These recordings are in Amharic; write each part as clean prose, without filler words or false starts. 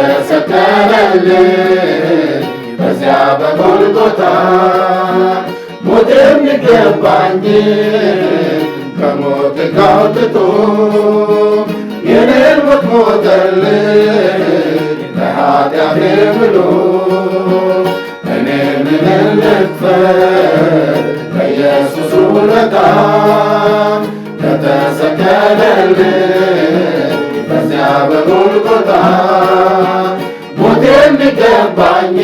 ለተሰቀለልኝ በዚያ በጎልጎታ ሞት የሚገባኝ ከሞት አውጥቶ የኔን ሞት ሞተልኝ ለኃጢአቴ ብሎ እኔ ምን ልክፈል በኢየሱስ ውለታ ለተሰቀለልኝ በዚያ በጎልጎታ ሞት የሚገባኝ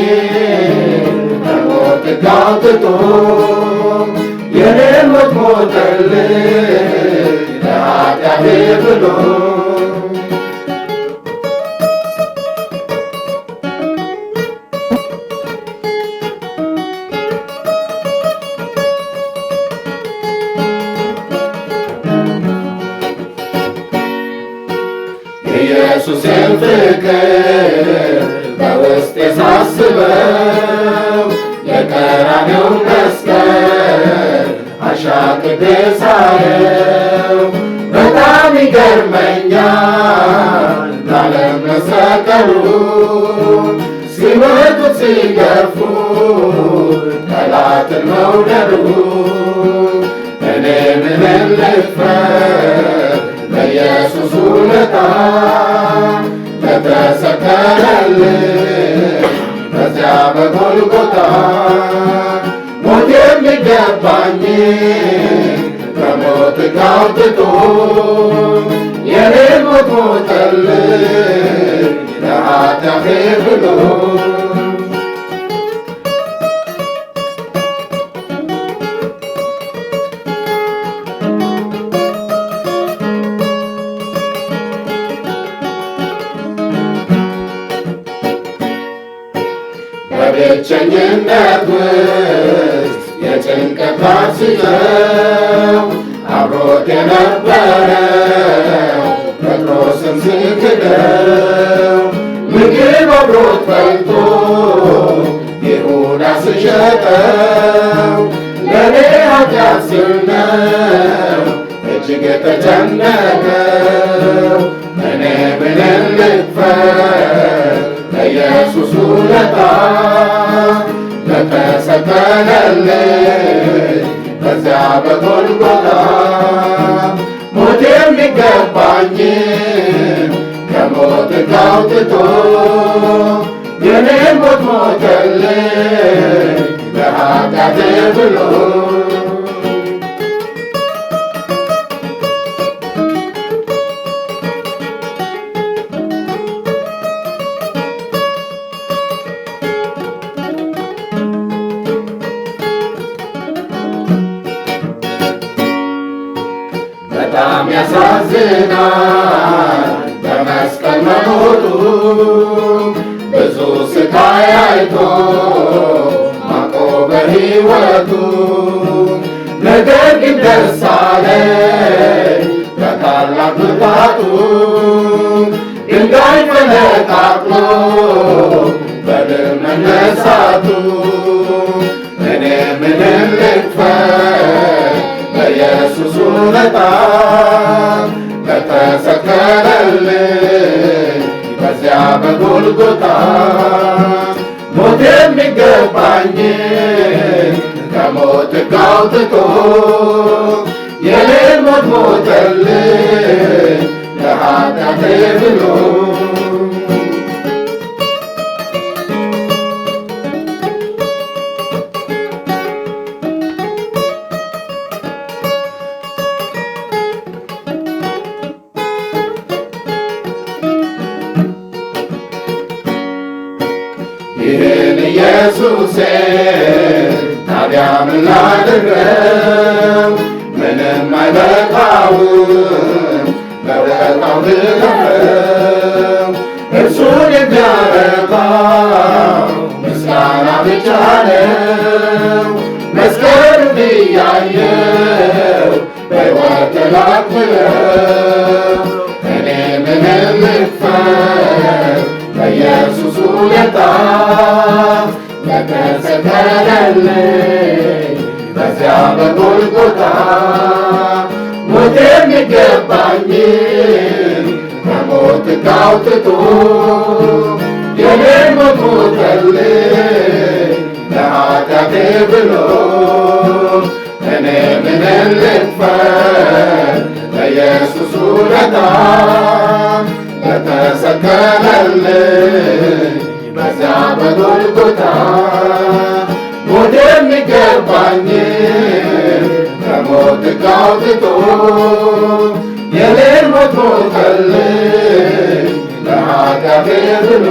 ከሞት አውጥቶ የኔን ሞት ሞተልኝ ለኃጢአቴ ብሎ የኢየሱስን ፍቅር በውስጤ ሳስበው የቀራንዮውን መስቀል አሻቅቤ ሳየው በጣም ይገርመኛል ለዓለም መሰቀሉ ሲመቱት ሲገርፉ ጠላትን መውደዱ እኔ ምን ልክፈል በኢየሱስ ውለታ ለተሰቀለልኝ በዚያ በጎልጎታ ሞት የሚገባኝ ከሞት አውጥቶ የኔን ሞት ሞተልኝ ለኃጢአቴ ብሎ በብቸኝነት ውስጥ የጭንቀት ራብ ሲይዘው አብሮት የነበረው ጴጥሮስን ሲክደው ምግብ አብሮት በልቶ ይሁዳ ሲሸጠው ለኔ ኃጢአት ሲል ነው እጅግ የተጨነቀው እኔ ምን ልክፈል በኢየሱስ ውለታ ለተሰቀለልኝ በዚያ በጎልጎታ ሞት የሚገባኝ ከሞት አውጥቶ የኔን ሞት ሞተልኝ ለኃጢአቴ ብሎ በጣም ያሳዝናል በመስቀል መሞቱ ብዙ ስቃይ አይቶ ማቆ በሕይወቱ ነገር ግን ደስ አለኝ በታላቅ ብርታቱ ድንጋይ ፈነቃቅሎ በድል መነሳቱ እኔ ምን ልክፈል በኢየሱስ ውለታ ለተሰቀለልኝ በዚያ በጎልጎታ ሞት የሚገባኝ ከሞት አውጥቶ የኔን ሞት ሞተልኝ ለኃጢአቴ ብሎ ይህን ኢየሱሴን ታዲያ ምን ላድርገው? ምንም አይበቃውም በውለታው ልከፍለው። እርሱን የሚያረካው ምስጋና ብቻ ነው። መስቀሉን እያየው በሕይወት ላክብረው። እኔ ምንም ልክፈል በኢየሱስ ውለታ ለተሰቀለልኝ በዚያ በጎልጎታ ሞት የሚገባኝ ከሞት አውጥቶ ብሎ እኔ ምን ልክፈል ለኢየሱስ ውለታ ለተሰቀለልኝ በዚያ በጎልጎታ ሞት የሚገባኝ ከሞት አውጥቶ የኔን ሞት ሞተልኝ ለኃጢአቴ ብሎ